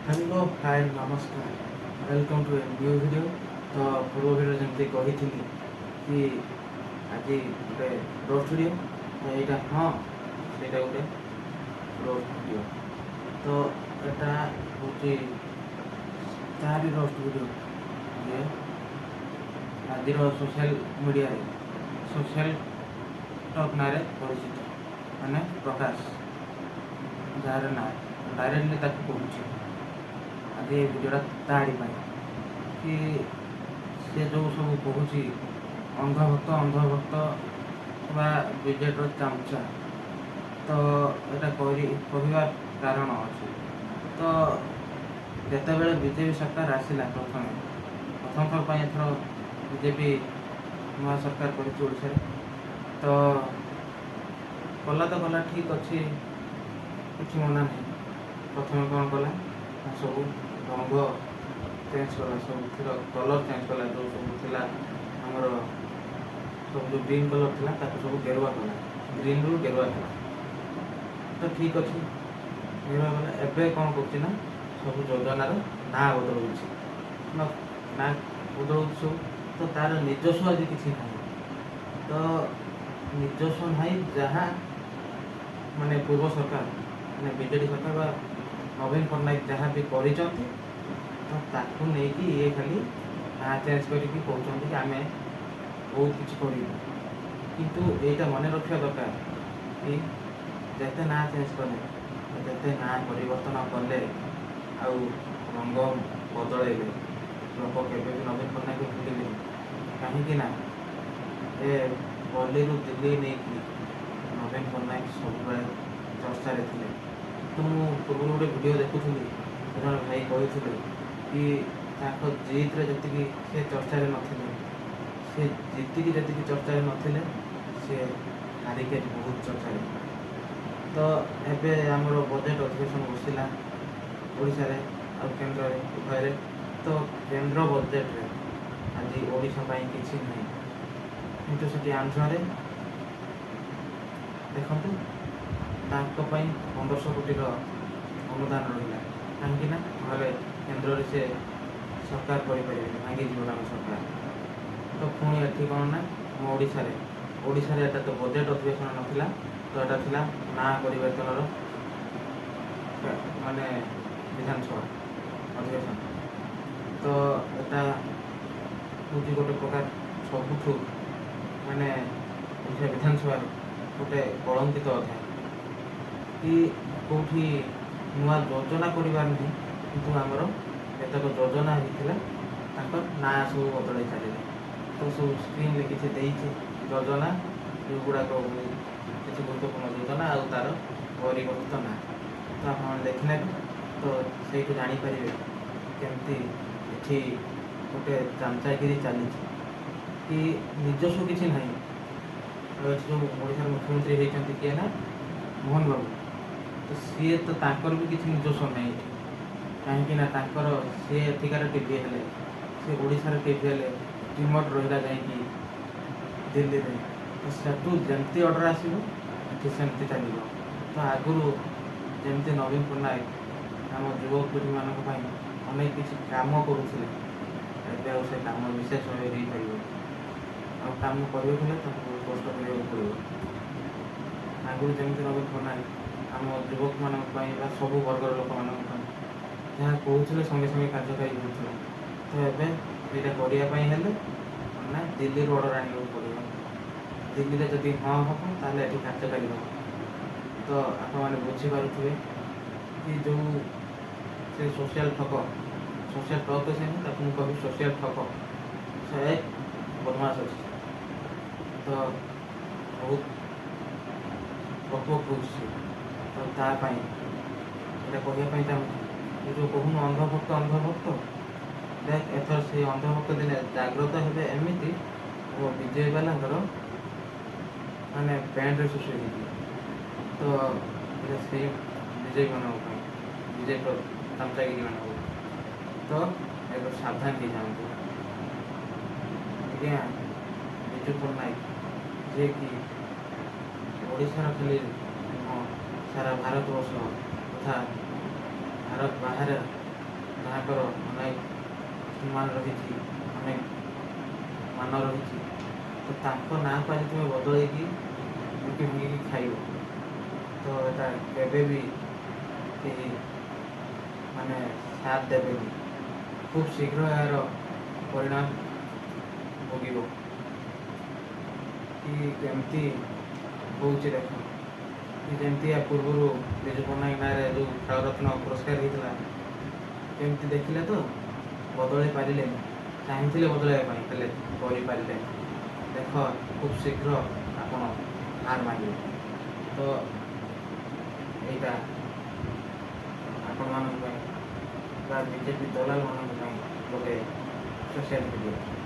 Hello hi नमस्कार welcome to a new video. तो पूर्व वीडियो जमी कही कि आज गोटे रोस्ट वीडियो तो यहाँ हाँ ସେଇଟା ଗୋଟେ ରୋଷ୍ଟ ଭିଡ଼ିଓ। ତ ଏଟା ହେଉଛି ତାରି ରୋଷ୍ଟ ଭିଡ଼ିଓ ଯେ ଆଜିର ସୋସିଆଲ ମିଡ଼ିଆରେ ସୋସିଆଲ ଟକ୍ ନାଁରେ ପରିଚିତ ମାନେ ପ୍ରକାଶ ଯାହାର ନାଁ ଡାଇରେକ୍ଟଲି ତାକୁ କହୁଛି। ଆଜି ଏ ଭିଡ଼ିଓଟା ତାରି ପାଇଁ କି ସେ ଯେଉଁ ସବୁ କହୁଛି ଅନ୍ଧଭକ୍ତ ବା ବିଜେଡ଼ିର ଚାମଚା। ତ ଏଇଟା କହିବାର କାରଣ ଅଛି। ତ ଯେତେବେଳେ ବିଜେପି ସରକାର ଆସିଲା ପ୍ରଥମ ଥର ପାଇଁ ଏଥର ବିଜେପି ନୂଆ ସରକାର କରିଛି ଓଡ଼ିଶାରେ। ତ କଲା ଠିକ୍ ଅଛି, କିଛି ମନା ନାହିଁ। ପ୍ରଥମେ କ'ଣ କଲା ନା ସବୁ ରଙ୍ଗ ଚେଞ୍ଜ କଲା, ସବୁଥିର କଲର୍ ଚେଞ୍ଜ କଲା। ଯେଉଁ ସବୁ ଥିଲା ଆମର ସବୁ ଯେଉଁ ଗ୍ରୀନ୍ କଲର୍ ଥିଲା ତାକୁ ସବୁ ଗେରୁଆ କଲା, ଗ୍ରୀନ୍ରୁ ଗେରୁଆ କଲା। ତ ଠିକ୍ ଅଛି, ଗେରୁଆ କଲା। ଏବେ କ'ଣ କରୁଛି ନା ସବୁ ଯୋଜନାର ନାଁ ବଦଳଉଛି, ନାଁ ବଦଳଉଛି ସବୁ। ତ ତା'ର ନିଜସ୍ୱ ଆଜି କିଛି ନାହିଁ। ତ ନିଜସ୍ୱ ନାହିଁ ଯାହା ମାନେ ପୂର୍ବ ସରକାର ମାନେ ବିଜେଡ଼ି ସରକାର ବା ନବୀନ ପଟ୍ଟନାୟକ ଯାହା ବି କରିଛନ୍ତି ତ ତାକୁ ନେଇକି ଇଏ ଖାଲି ନାଁ ଚେଞ୍ଜ କରିକି କହୁଛନ୍ତି କି ଆମେ ବହୁତ କିଛି କରିବୁ। କିନ୍ତୁ ଏଇଟା ମନେ ରଖିବା ଦରକାର କି ଯେତେ ନାଁ ଚେଞ୍ଜ କଲେ, ଯେତେ ନାଁ ପରିବର୍ତ୍ତନ କଲେ ଆଉ ରଙ୍ଗ ବଦଳେଇଲେ, ଲୋକ କେବେ ବି ନବୀନ ପଟ୍ଟନାୟକ ଭୁଲିବେନି। କାହିଁକି ନା ଏ ଗଲିରୁ ଦିଲ୍ଲୀ ନେଇକି ନବୀନ ପଟ୍ଟନାୟକ ସବୁବେଳେ ଚର୍ଚ୍ଚାରେ ଥିଲେ। ତ ମୁଁ ପୂର୍ବରୁ ଗୋଟେ ଭିଡ଼ିଓ ଦେଖୁଥିଲି, ଜଣେ ଭାଇ କହିଥିଲେ କି ତାଙ୍କ ଜିତ୍ରେ ଯେତିକି ସେ ଚର୍ଚ୍ଚାରେ ନଥିଲେ, ସେ ଯେତିକି ଚର୍ଚ୍ଚାରେ ନଥିଲେ, ସେ ହାରିକି ବହୁତ ଚର୍ଚ୍ଚାରେ। ତ ଏବେ ଆମର ବଜେଟ୍ ଅଧିବେଶନ ବସିଲା ଓଡ଼ିଶାରେ ଆଉ କେନ୍ଦ୍ରରେ ଉଭୟରେ। ତ କେନ୍ଦ୍ର ବଜେଟ୍ରେ ଆଜି ଓଡ଼ିଶା ପାଇଁ କିଛି ନାହିଁ, କିନ୍ତୁ ସେଠି ଆନ୍ଧ୍ରରେ ଦେଖନ୍ତୁ ତାଙ୍କ ପାଇଁ 1500 କୋଟିର ଅନୁଦାନ ରହିଲା। କାହିଁକି ନା ନହେଲେ କେନ୍ଦ୍ରରେ ସେ ସରକାର କରିପାରିବେନି, ଭାଙ୍ଗିଯିବ ତାଙ୍କ ସରକାର। ତ ପୁଣି ଏଠି କ'ଣ ନା ଆମ ଓଡ଼ିଶାରେ ଏଟା ତ ବଜେଟ୍ ଅଧିବେଶନ ନଥିଲା, ତ ଏଟା ଥିଲା ନାଁ ପରିବର୍ତ୍ତନର ମାନେ ବିଧାନସଭା ଅଧିବେଶନ। ତ ଏଟା ହେଉଛି ଗୋଟେ ପ୍ରକାର ସବୁଠୁ ମାନେ ଓଡ଼ିଶା ବିଧାନସଭାର ଗୋଟେ କଳଙ୍କିତ ଅଧ୍ୟାୟ କି କେଉଁଠି ନୂଆ ଯୋଜନା କରିବାର ନାହିଁ, କିନ୍ତୁ ଆମର କେତେକ ଯୋଜନା ହେଇଥିଲା ତାଙ୍କର ନାଁ ସବୁ ବଦଳାଇ ଚାଲିଲେ। ତ ସବୁ ସ୍କ୍ରିନ୍ରେ କିଛି ଦେଇଛି ଯୋଜନା, ଯେଉଁଗୁଡ଼ାକ କିଛି ଗୁରୁତ୍ୱପୂର୍ଣ୍ଣ ଯୋଜନା ଆଉ ତା'ର ପରିବର୍ତ୍ତିତ ନାଁ। ତ ଆପଣ ଦେଖିନେବେ ତ ସେଇଠୁ ଜାଣିପାରିବେ କେମିତି ଏଠି ଗୋଟେ ଚାମଚାଗିରି ଚାଲିଛି କି ନିଜସ୍ୱ କିଛି ନାହିଁ। ଆଉ ଏଠି ଯେଉଁ ଓଡ଼ିଶାର ମୁଖ୍ୟମନ୍ତ୍ରୀ ହେଇଛନ୍ତି କିଏ ନା ମୋହନ ବାବୁ, ତ ସିଏ ତ ତାଙ୍କର ବି କିଛି ନିଜସ୍ୱ ନାହିଁ ଏଠି। କାହିଁକି ନା ତାଙ୍କର ସିଏ ଏଠିକାର ଟିଭି ହେଲେ, ସେ ଓଡ଼ିଶାର ଟିଭି ହେଲେ, ରିମୋଟ୍ ରହିଲା ଯାଇକି ଦିଲ୍ଲୀରେ। ତ ସେଠୁ ଯେମିତି ଅର୍ଡ଼ର ଆସିବ ଏଠି ସେମିତି ଚାଲିବ। ତ ଆଗରୁ ଯେମିତି ନବୀନ ପଟ୍ଟନାୟକ ଆମ ଯୁବପିଢ଼ିମାନଙ୍କ ପାଇଁ ଅନେକ କିଛି କାମ କରୁଥିଲେ, ଏବେ ଆଉ ସେ କାମ ବିଶେଷ ଭାବେ ହେଇପାରିବ। ଆଉ କାମ କରିବାକୁ ହେଲେ ତାକୁ ବହୁତ କଷ୍ଟ କରିବାକୁ ପଡ଼ିବ। ଆଗରୁ ଯେମିତି ନବୀନ ପଟ୍ଟନାୟକ ଆମ ଯୁବକମାନଙ୍କ ପାଇଁ ବା ସବୁ ବର୍ଗର ଲୋକମାନଙ୍କ ପାଇଁ ଯାହା କହୁଥିଲେ ସଙ୍ଗେ ସଙ୍ଗେ କାର୍ଯ୍ୟକାରୀ କରୁଥିଲେ। ତ ଏବେ ଏଇଟା କରିବା ପାଇଁ ହେଲେ ନା ଦିଲ୍ଲୀରୁ ଅର୍ଡ଼ର ଆଣିବାକୁ ପଡ଼ିବ। ଦିଲ୍ଲୀରେ ଯଦି ହଁ ହେବ ତାହେଲେ ଏଠି କାର୍ଯ୍ୟକାରୀ ହେବ। ତ ଆପଣମାନେ ବୁଝିପାରୁଥିବେ କି ଯେଉଁ ସେ ସୋସିଆଲ ଟକ୍ ଅଛି, ତାକୁ ମୁଁ କହିବି ସୋସିଆଲ ଠକ। ସେ ବଦମାସ ଅଛି, ତ ବହୁତ ପ୍ରକୋପ ହେଉଛି। ତ ତା ପାଇଁ ଏଇଟା କହିବା ପାଇଁ ଚାହୁଁଛି, ଏ ଯେଉଁ କହୁନୁ ଅନ୍ଧଭକ୍ତ ଦେଖ ଏଥର ସେଇ ଅନ୍ଧଭକ୍ତ ଦିନେ ଜାଗ୍ରତ ହେବେ ଏମିତି ମୋ ବିଜେପି ବାଲାଙ୍କର ମାନେ ପ୍ୟାଣ୍ଟରେ ଶୋଷି ହେଇଯିବ। ତ ଏଇଟା ସେଇ ବିଜେପିମାନଙ୍କ ପାଇଁ, ବିଜେପିର ଚାମଚାଗିରିମାନଙ୍କୁ। ତ ଏବେ ସାବଧାନ ହେଇଯାଆନ୍ତୁ। ଆଜ୍ଞା ବିଜୁ ପଟ୍ଟନାୟକ ଯିଏକି ଓଡ଼ିଶାର ଖାଲି ସାରା ଭାରତବର୍ଷ ତଥା ଭାରତ ବାହାରେ ଯାହାଙ୍କର ଅନେକ ସମ୍ମାନ ରହିଛି, ଅନେକ ମାନ ରହିଛି, ତ ତାଙ୍କ ନାଁକୁ ଆଜି ତୁମେ ବଦଳେଇକି ଲୁଟି ଭାଙ୍ଗିକି ଖାଇବ, ତ ଏଟା କେବେ ବି କେହି ମାନେ ସାଥ ଦେବେନି। ଖୁବ୍ ଶୀଘ୍ର ଏହାର ପରିଣାମ ଭୋଗିବ। କି କେମିତି ହେଉଛି ଦେଖ, କି ଯେମିତି ୟା ପୂର୍ବରୁ ବିଜୁ ପଟ୍ଟନାୟକ ନାଁରେ ଯେଉଁ ଖେଳରତ୍ନ ପୁରସ୍କାର ହେଇଥିଲା, କେମିତି ଦେଖିଲେ ତ ବଦଳେଇ ପାରିଲେନି, ଚାହିଁଥିଲେ ବଦଳାଇବା ପାଇଁ ହେଲେ କରିପାରିଲେନି। ଦେଖ ଖୁବ୍ ଶୀଘ୍ର ଆପଣ ହାର ମାନିବେ। ତ ଏଇଟା ଆପଣମାନଙ୍କ ପାଇଁ ବା ବିଜେପି ଦଲାଲମାନଙ୍କ ପାଇଁ ଗୋଟେ ସୋସିଆଲ ମିଡ଼ିଆ।